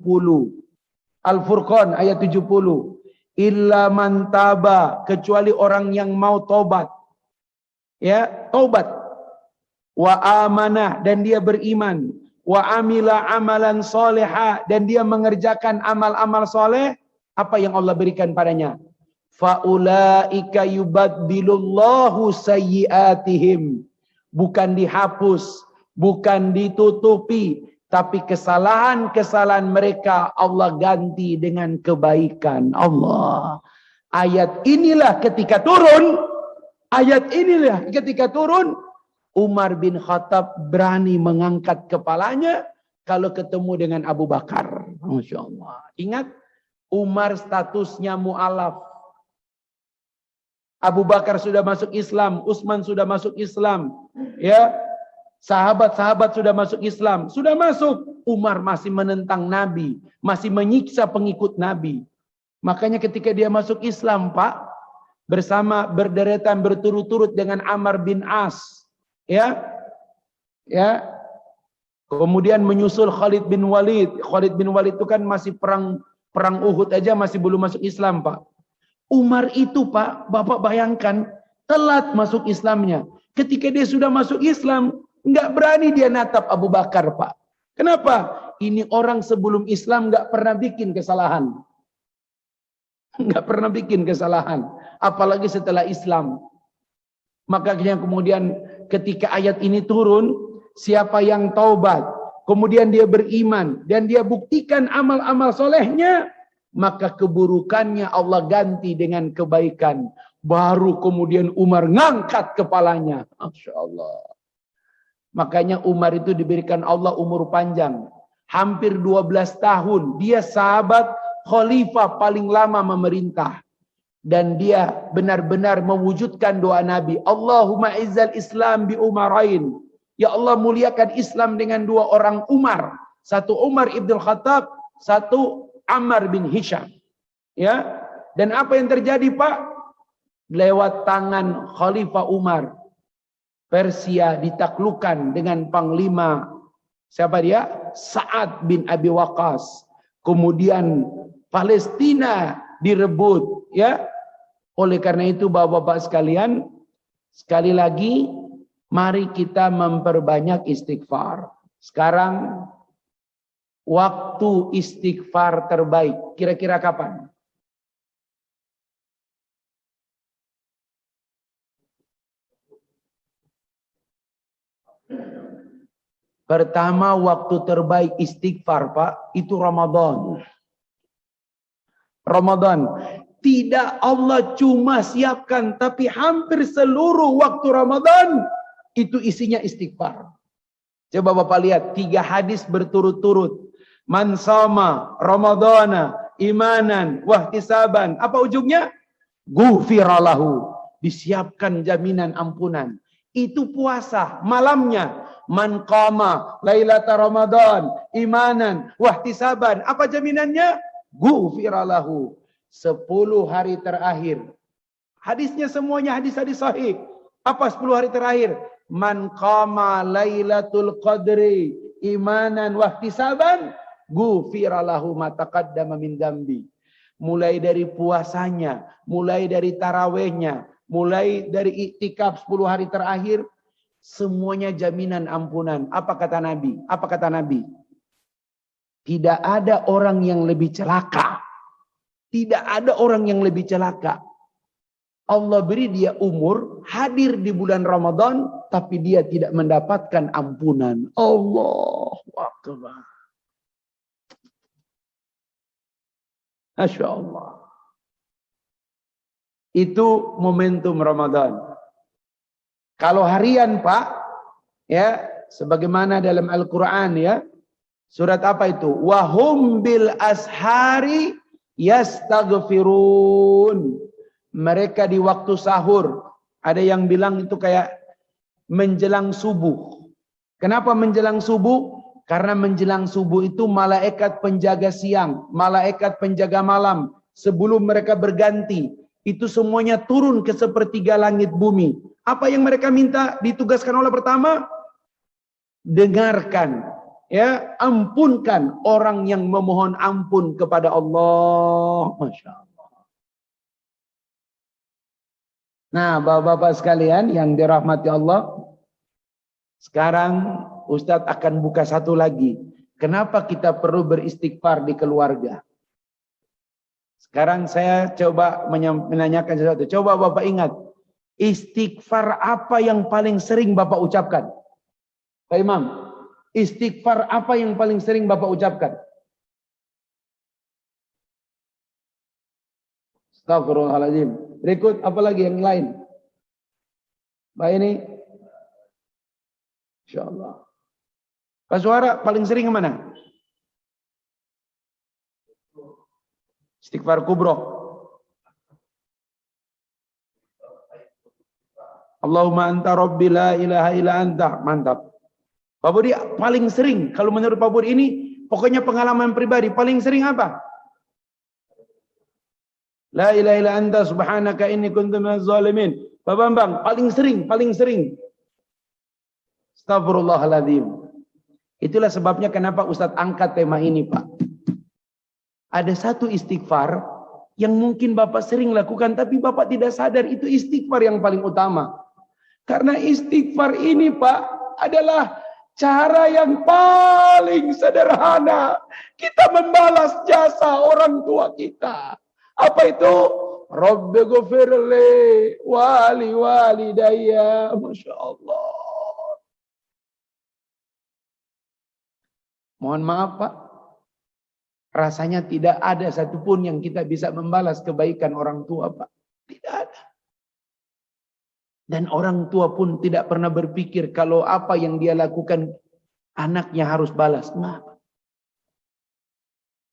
Al-Furqan ayat 70. Illa man taba, kecuali orang yang mau tobat. Ya, tobat. Wa amanah, dan dia beriman. Wa amila amalan soleha, dan dia mengerjakan amal-amal soleh. Apa yang Allah berikan padanya? Faulaika yubaddilullahu sayyiatihim. Bukan dihapus, bukan ditutupi, tapi kesalahan-kesalahan mereka Allah ganti dengan kebaikan Allah. Ayat inilah ketika turun, Umar bin Khattab berani mengangkat kepalanya kalau ketemu dengan Abu Bakar. Masya Allah. Ingat, Umar statusnya mu'alaf. Abu Bakar sudah masuk Islam, Utsman sudah masuk Islam, ya. Sahabat-sahabat sudah masuk Islam, sudah masuk. Umar masih menentang Nabi, masih menyiksa pengikut Nabi. Makanya ketika dia masuk Islam, Pak, bersama berderetan berturut-turut dengan Amr bin As, ya. Kemudian menyusul Khalid bin Walid. Khalid bin Walid itu kan masih perang Perang Uhud aja masih belum masuk Islam, Pak. Umar itu, Pak, Bapak bayangkan, telat masuk Islamnya. Ketika dia sudah masuk Islam, nggak berani dia natap Abu Bakar, Pak. Kenapa? Ini orang sebelum Islam nggak pernah bikin kesalahan. Nggak pernah bikin kesalahan. Apalagi setelah Islam. Makanya kemudian ketika ayat ini turun, siapa yang taubat, kemudian dia beriman, dan dia buktikan amal-amal solehnya, maka keburukannya Allah ganti dengan kebaikan. Baru kemudian Umar ngangkat kepalanya. Masya Allah. Makanya Umar itu diberikan Allah umur panjang. Hampir 12 tahun. Dia sahabat khalifah paling lama memerintah. Dan dia benar-benar mewujudkan doa Nabi. Allahumma izzal Islam bi umarain. Ya Allah, muliakan Islam dengan dua orang Umar. Satu Umar ibn Khattab, satu Ammar bin Hisham. Ya. Dan apa yang terjadi, Pak? Lewat tangan Khalifah Umar, Persia ditaklukkan dengan panglima, siapa dia? Sa'ad bin Abi Waqqas. Kemudian Palestina direbut, ya. Oleh karena itu Bapak-bapak sekalian, sekali lagi mari kita memperbanyak istighfar. Sekarang waktu istighfar terbaik kira-kira kapan? Pertama, waktu terbaik istighfar, Pak, itu Ramadan. Ramadan. Tidak Allah cuma siapkan, tapi hampir seluruh waktu Ramadan itu isinya istighfar. Coba Bapak lihat 3 hadis berturut-turut. Man sama Ramadana imanan wahtisaban. Apa ujungnya? Ghufiralahu. Disiapkan jaminan ampunan. Itu puasa malamnya. Man qama lailata Ramadan imanan wahtisaban. Apa jaminannya? Ghufiralahu. 10 hari terakhir. Hadisnya semuanya hadis-hadis sahih. Apa 10 hari terakhir? Man qama lailatul qadri imanan wahtisaban ghufiralahu ma taqaddama min dambi. Mulai dari puasanya, mulai dari tarawihnya, mulai dari iktikaf 10 hari terakhir, semuanya jaminan ampunan. Apa kata Nabi? Apa kata Nabi? Tidak ada orang yang lebih celaka. Tidak ada orang yang lebih celaka. Allah beri dia umur, hadir di bulan Ramadan, tapi dia tidak mendapatkan ampunan. Allahu Akbar. Masya Allah. Itu momentum Ramadan. Kalau harian, Pak, ya, sebagaimana dalam Al-Quran, ya, surat apa itu? Wahum bil ashari yastaghfirun. Mereka di waktu sahur. Ada yang bilang itu kayak menjelang subuh. Kenapa menjelang subuh? Karena menjelang subuh itu malaikat penjaga siang, malaikat penjaga malam, sebelum mereka berganti, itu semuanya turun ke sepertiga langit bumi. Apa yang mereka minta ditugaskan oleh pertama? Dengarkan. Ya, ampunkan orang yang memohon ampun kepada Allah. Masya Allah. Nah, bapak-bapak sekalian yang dirahmati Allah, sekarang Ustadz akan buka satu lagi. Kenapa kita perlu beristighfar di keluarga? Sekarang saya coba menanyakan sesuatu. Coba Bapak ingat, istighfar apa yang paling sering Bapak ucapkan? Pak Imam, istighfar apa yang paling sering Bapak ucapkan? Astagfirullahaladzim. Berikut apa lagi yang lain? Mbak ini? InsyaAllah. Pak Suara paling sering kemana? Istighfar kubro. Allahumma anta rabbi la ilaha illa anta. Mantap. Pak Budi paling sering, kalau menurut Pak Budi ini, pokoknya pengalaman pribadi, paling sering apa? La ilaha illa anta subhanaka inni kuntu minaz zalimin. Pak Bambang, paling sering. Astagfirullahaladzim. Itulah sebabnya kenapa Ustadz angkat tema ini, Pak. Ada satu istighfar yang mungkin Bapak sering lakukan, tapi Bapak tidak sadar itu istighfar yang paling utama. Karena istighfar ini Pak adalah cara yang paling sederhana kita membalas jasa orang tua kita. Apa itu? Rabbi ghfirli wali walidayya. Masya Allah. Mohon maaf Pak, rasanya tidak ada satupun yang kita bisa membalas kebaikan orang tua Pak. Tidak ada. Dan orang tua pun tidak pernah berpikir kalau apa yang dia lakukan anaknya harus balas. Nah,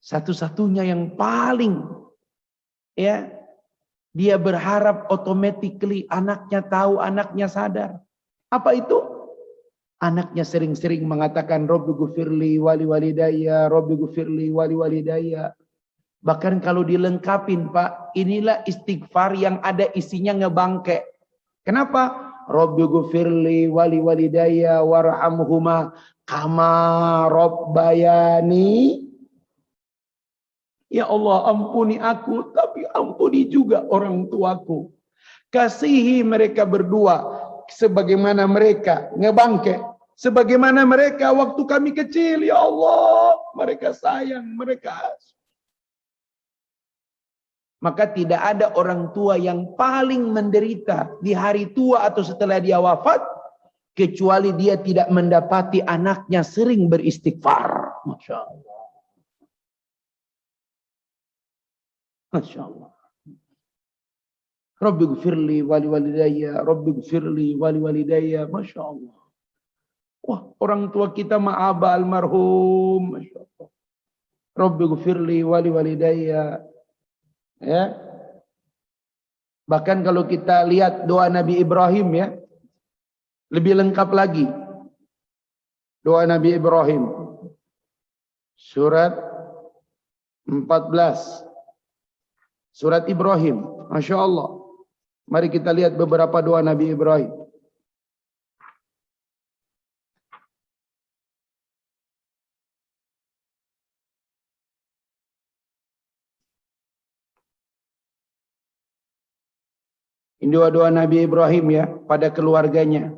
satu-satunya yang paling ya, dia berharap automatically anaknya tahu, anaknya sadar. Apa itu? Anaknya sering-sering mengatakan Rabbi ghfirli wali walidayya, Rabbi ghfirli wali walidayya. Bahkan kalau dilengkapin Pak, inilah istighfar yang ada isinya ngebangke. Kenapa? Rabbi ghfirli wali walidayya warhamhuma kama rabbayani. Ya Allah, ampuni aku, tapi ampuni juga orang tuaku. Kasihi mereka berdua sebagaimana mereka ngebangke, sebagaimana mereka waktu kami kecil. Ya Allah, mereka sayang, mereka. Maka tidak ada orang tua yang paling menderita di hari tua atau setelah dia wafat kecuali dia tidak mendapati anaknya sering beristighfar. Masya Allah. Masya Allah. Rabbi gfirli wali walidayya, Rabbi gfirli wali walidayya. Masya Allah. Wah, orang tua kita ma'aba almarhum. Masya Allah. Rabbi gfirli wali walidayya. Ya. Bahkan kalau kita lihat doa Nabi Ibrahim ya, lebih lengkap lagi. Doa Nabi Ibrahim. Surat 14. Surat Ibrahim. Masya Allah. Mari kita lihat beberapa doa Nabi Ibrahim. Ini doa-doa Nabi Ibrahim ya pada keluarganya.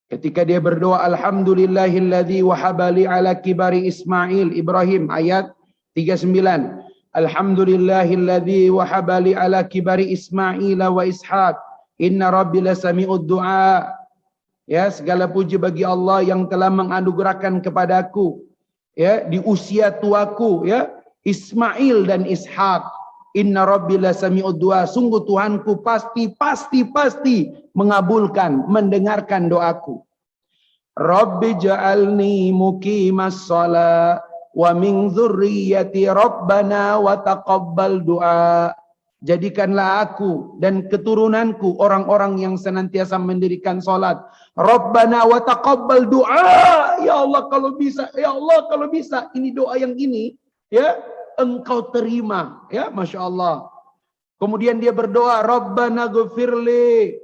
Ketika dia berdoa, Alhamdulillahilladzi wahabali ala kibari Ismail, Ibrahim ayat 39. Alhamdulillahilladzi wahabali ala kibari Ismail wa Ishaq. Inna rabbi lasami'ud du'a. Ya, segala puji bagi Allah yang telah menganugerahkan kepadaku ya di usia tuaku ya Ismail dan Ishak. Inna rabbi lasami'ud du'a. Sungguh Tuhanku pasti mengabulkan, mendengarkan doaku. Rabbi ja'alni muqimas shalah wa min dzurriyyati rabbana wa taqabbal du'a. Jadikanlah aku dan keturunanku orang-orang yang senantiasa mendirikan salat. Rabbana wa taqabbal du'a. Ya Allah kalau bisa, ya Allah kalau bisa ini doa yang ini ya Engkau terima ya, Masya Allah. Kemudian dia berdoa, Rabbana ghfirli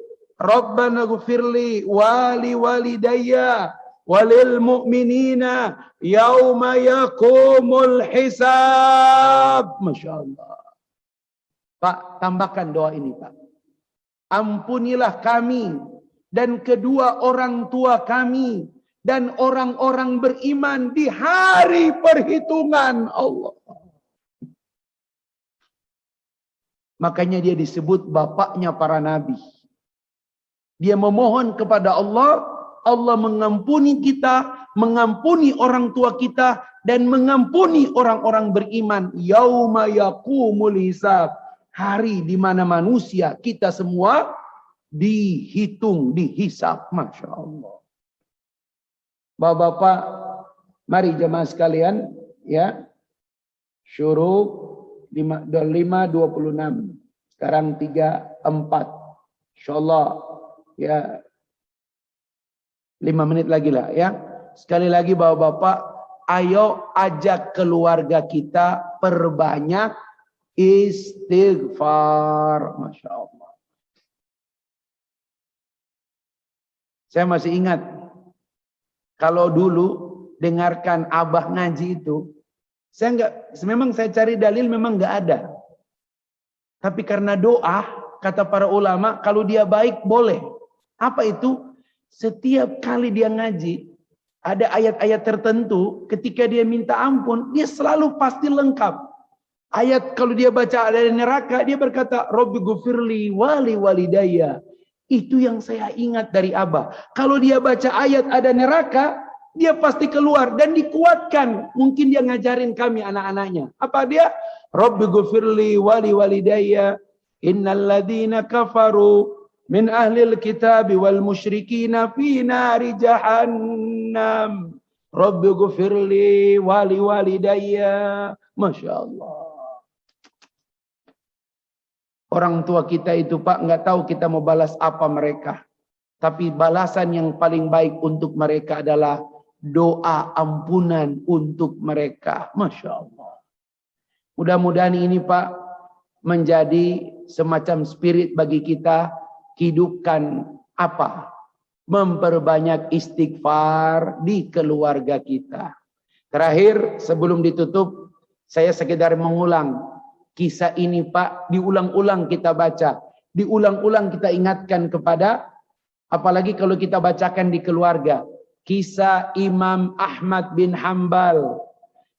wali walidayya walil mu'minina yauma yaqumul hisab. Masya Allah. Pak, tambahkan doa ini Pak. Ampunilah kami dan kedua orang tua kami dan orang-orang beriman di hari perhitungan Allah. Makanya dia disebut bapaknya para nabi. Dia memohon kepada Allah, Allah mengampuni kita, mengampuni orang tua kita, dan mengampuni orang-orang beriman. Yauma yaqumul hisab. Hari di mana manusia, kita semua dihitung, dihisab. Masya Allah. Bapak-bapak, mari jemaah sekalian, ya. Syuruk 5:26. Sekarang 3:4. Insyaallah ya 5 menit lagi lah ya. Sekali lagi Bapak-bapak, ayo ajak keluarga kita perbanyak istighfar. Masya Allah. Saya masih ingat Kalau dulu dengarkan abah ngaji itu, memang saya cari dalil memang nggak ada. Tapi karena doa, kata para ulama, kalau dia baik boleh. Apa itu? Setiap kali dia ngaji, ada ayat-ayat tertentu, ketika dia minta ampun, dia selalu pasti lengkap. Ayat kalau dia baca ada neraka, dia berkata, Rabbi gufirli wali walidayya. Itu yang saya ingat dari Abah. Kalau dia baca ayat ada neraka, dia pasti keluar dan dikuatkan. Mungkin dia ngajarin kami anak-anaknya. Apa dia? Rabbi gufirli wali walidayya. Innal ladhina kafaru min ahlil kitab wal musyrikina fi nari jahannam. Rabbi gufirli wali walidayya. Masya Allah. Orang tua kita itu Pak, nggak tahu kita mau balas apa mereka. Tapi balasan yang paling baik untuk mereka adalah doa ampunan untuk mereka. Masya Allah. Mudah-mudahan ini Pak menjadi semacam spirit bagi kita. Hidupkan apa? Memperbanyak istighfar di keluarga kita. Terakhir sebelum ditutup, saya sekedar mengulang. Kisah ini Pak, diulang-ulang kita baca. Diulang-ulang kita ingatkan kepada, apalagi kalau kita bacakan di keluarga. Kisah Imam Ahmad bin Hanbal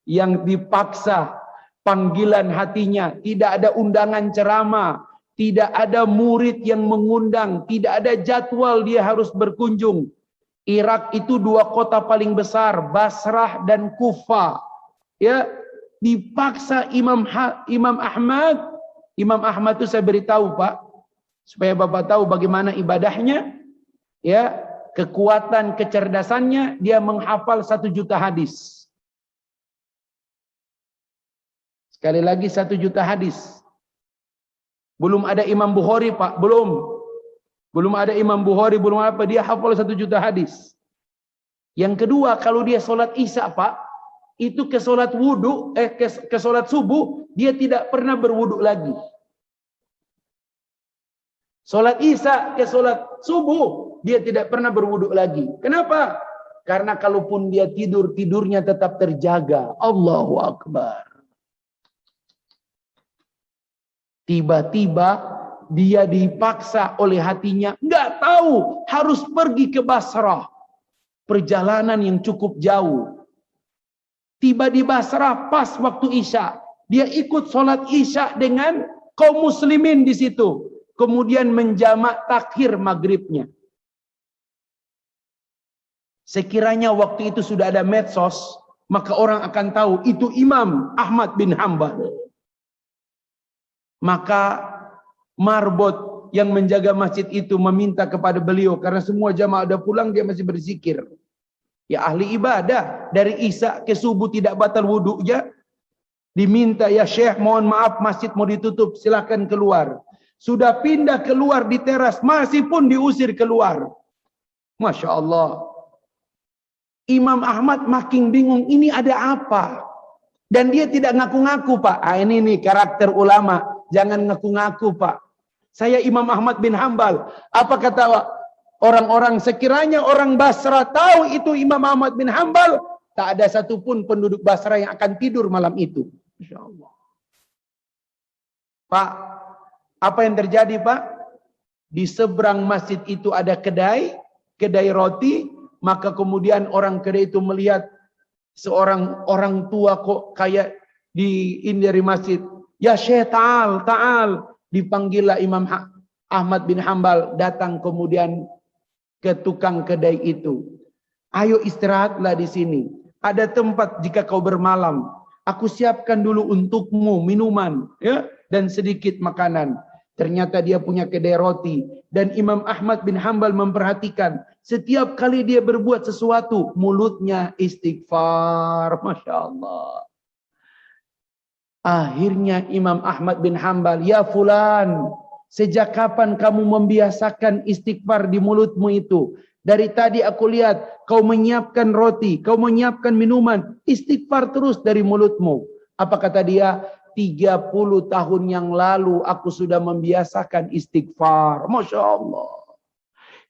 yang dipaksa panggilan hatinya. Tidak ada undangan ceramah. Tidak ada murid yang mengundang. Tidak ada jadwal dia harus berkunjung. Irak itu 2 kota paling besar, Basrah dan Kufah. Ya, dipaksa Imam Ahmad. Imam Ahmad itu saya beritahu Pak, supaya Bapak tahu bagaimana ibadahnya, ya, kekuatan kecerdasannya, dia menghafal 1 juta hadis. Sekali lagi 1 juta hadis. Belum ada Imam Bukhari Pak, belum ada Imam Bukhari, belum apa, dia hafal 1 juta hadis. Yang kedua, kalau dia sholat Isya Pak, itu ke sholat wudu, ke sholat subuh, dia tidak pernah berwudu lagi. Sholat Isya ke sholat subuh, dia tidak pernah berwudu lagi. Kenapa? Karena kalaupun dia tidur, tidurnya tetap terjaga. Allahu Akbar. Tiba-tiba dia dipaksa oleh hatinya, nggak tahu harus pergi ke Basrah. Perjalanan yang cukup jauh. Tiba di Basrah pas waktu Isya. Dia ikut sholat Isya dengan kaum muslimin di situ. Kemudian menjamak takhir maghribnya. Sekiranya waktu itu sudah ada medsos, maka orang akan tahu itu Imam Ahmad bin Hanbal. Maka marbot yang menjaga masjid itu meminta kepada beliau, karena semua jamaah udah pulang, dia masih berzikir. Ya ahli ibadah, dari Isya ke subuh tidak batal wudunya, diminta, ya Syekh mohon maaf masjid mau ditutup, silakan keluar. Sudah pindah keluar di teras, masih pun diusir keluar. Masya Allah. Imam Ahmad makin bingung, ini ada apa? Dan dia tidak ngaku-ngaku Pak. Ini nih karakter ulama, jangan ngaku-ngaku Pak. Saya Imam Ahmad bin Hanbal. Apa kata orang-orang? Sekiranya orang Basra tahu itu Imam Ahmad bin Hanbal, tak ada satupun penduduk Basra yang akan tidur malam itu. Insya Allah. Pak, apa yang terjadi Pak? Di seberang masjid itu ada kedai roti, maka kemudian orang kedai itu melihat seorang orang tua kok kayak dari masjid. Ya Syekh ta'al. Dipanggillah Imam Ahmad bin Hanbal, datang kemudian ke tukang kedai itu. Ayo istirahatlah di sini. Ada tempat jika kau bermalam. Aku siapkan dulu untukmu minuman, ya, dan sedikit makanan. Ternyata dia punya kedai roti. Dan Imam Ahmad bin Hanbal memperhatikan. Setiap kali dia berbuat sesuatu, mulutnya istighfar. Masya Allah. Akhirnya Imam Ahmad bin Hanbal, ya fulan, sejak kapan kamu membiasakan istighfar di mulutmu itu? Dari tadi aku lihat kau menyiapkan roti, kau menyiapkan minuman, istighfar terus dari mulutmu. Apa kata dia? 30 tahun yang lalu aku sudah membiasakan istighfar. Masya Allah.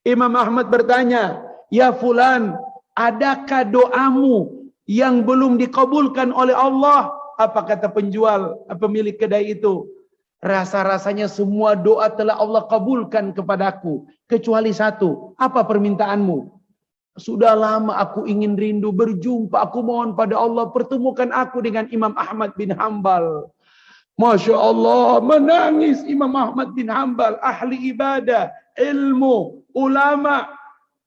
Imam Ahmad bertanya, ya fulan, adakah doamu yang belum dikabulkan oleh Allah? Apa kata penjual, pemilik kedai itu? Rasa-rasanya semua doa telah Allah kabulkan kepadaku, kecuali satu. Apa permintaanmu? Sudah lama aku ingin rindu berjumpa. Aku mohon pada Allah, pertemukan aku dengan Imam Ahmad bin Hanbal. Masya Allah, menangis Imam Ahmad bin Hanbal, ahli ibadah, ilmu, ulama.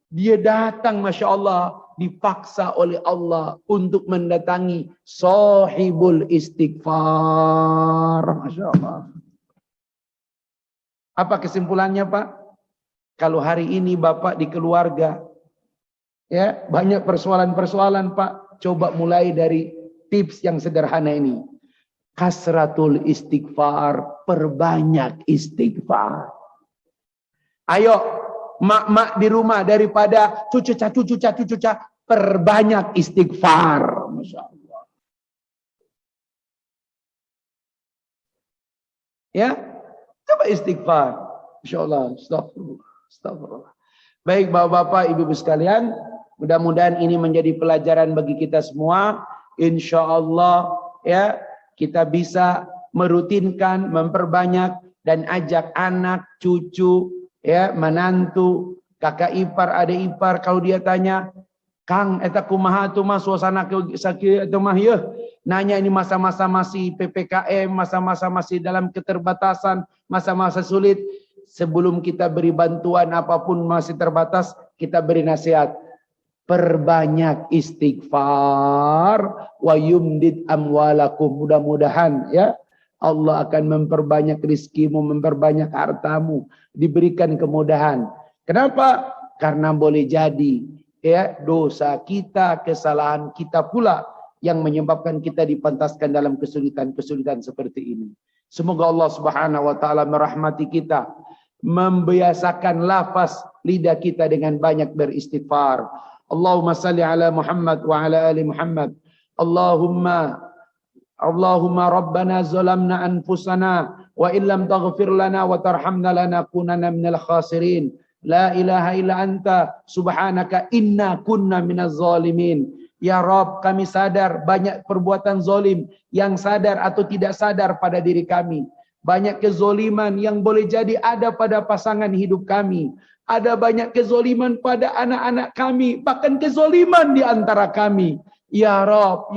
Dia datang, Masya Allah, dipaksa oleh Allah untuk mendatangi sahibul istighfar. Masya Allah. Apa kesimpulannya, Pak? Kalau hari ini Bapak di keluarga, ya banyak persoalan-persoalan, Pak, coba mulai dari tips yang sederhana ini. Kasratul istighfar, perbanyak istighfar. Ayo, mak-mak di rumah, daripada cucu-cuca, perbanyak istighfar. Masya Allah. Ya, coba istighfar. Masya Allah, astagfirullah. Baik bapak-bapak, ibu-ibu sekalian, mudah-mudahan ini menjadi pelajaran bagi kita semua. Insya Allah, ya, kita bisa merutinkan, memperbanyak, dan ajak anak, cucu, ya, menantu, kakak ipar, adik ipar. Kalau dia tanya, Kang, eta kumaha tuh mas suasana sakit atau mah ya? Nanya ini masa-masa masih PPKM, masa-masa masih dalam keterbatasan, masa-masa sulit. Sebelum kita beri bantuan apapun masih terbatas, kita beri nasihat. Perbanyak istighfar wa yumdid amwalakum. Mudah-mudahan ya Allah akan memperbanyak rizkimu, memperbanyak hartamu, diberikan kemudahan. Kenapa? Karena boleh jadi ya dosa kita, kesalahan kita pula yang menyebabkan kita dipantaskan dalam kesulitan-kesulitan seperti ini. Semoga Allah Subhanahu wa taala merahmati kita, membiasakan lafaz lidah kita dengan banyak beristighfar. Allahumma salli ala Muhammad wa ala ali Muhammad. Allahumma rabbana zalamna anfusana wa illam taghfir lana wa tarhamna lanakunanna minal khasirin. La ilaha illa anta subhanaka inna kunna minaz zalimin. Ya Rabb, kami sadar banyak perbuatan zalim yang sadar atau tidak sadar pada diri kami. Banyak kezoliman yang boleh jadi ada pada pasangan hidup kami. Ada banyak kezoliman pada anak-anak kami. Bahkan kezoliman di antara kami. Ya Rabb,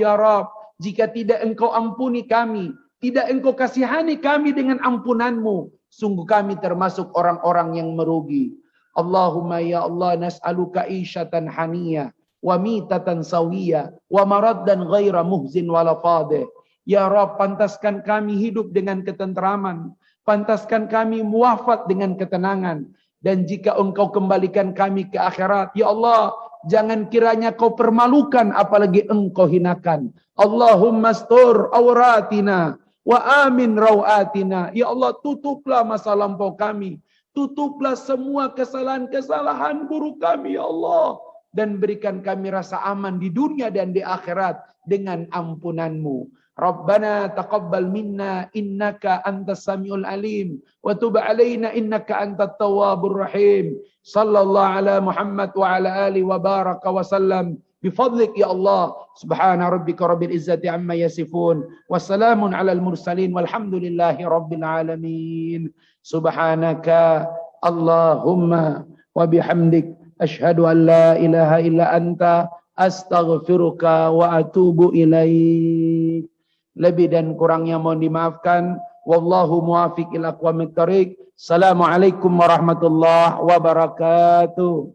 jika tidak engkau ampuni kami, tidak engkau kasihani kami dengan ampunanmu, sungguh kami termasuk orang-orang yang merugi. Allahumma ya Allah, nas'aluka isyatan haniyah, wa mitatan sawiyah, wa maraddan ghaira muhzin wala fadih. Ya Rabb, pantaskan kami hidup dengan ketenteraman. Pantaskan kami muafat dengan ketenangan. Dan jika engkau kembalikan kami ke akhirat, ya Allah, jangan kiranya kau permalukan, apalagi engkau hinakan. Allahumma astur auratina wa amin rawatina. Ya Allah, tutuplah masa lampau kami. Tutuplah semua kesalahan-kesalahan buruk kami, ya Allah. Dan berikan kami rasa aman di dunia dan di akhirat dengan ampunanmu. Rabbana taqabbal minna innaka antas samiul alim wa tub alaina innaka antat tawwabur rahim. Sallallahu ala Muhammad wa ala alihi wa baraka wa sallam. Bifadlik ya Allah. Subhana rabbika rabbil izzati amma yasifun. Wassalamun alal mursalin walhamdulillahi rabbil alamin. Subhanaka Allahumma wa bihamdik asyhadu an la ilaha illa anta astaghfiruka wa atubu ilaik. Lebih dan kurangnya mohon dimaafkan. Wallahu muwaffiq ila aqwamit thoriq. Assalamualaikum warahmatullahi wabarakatuh.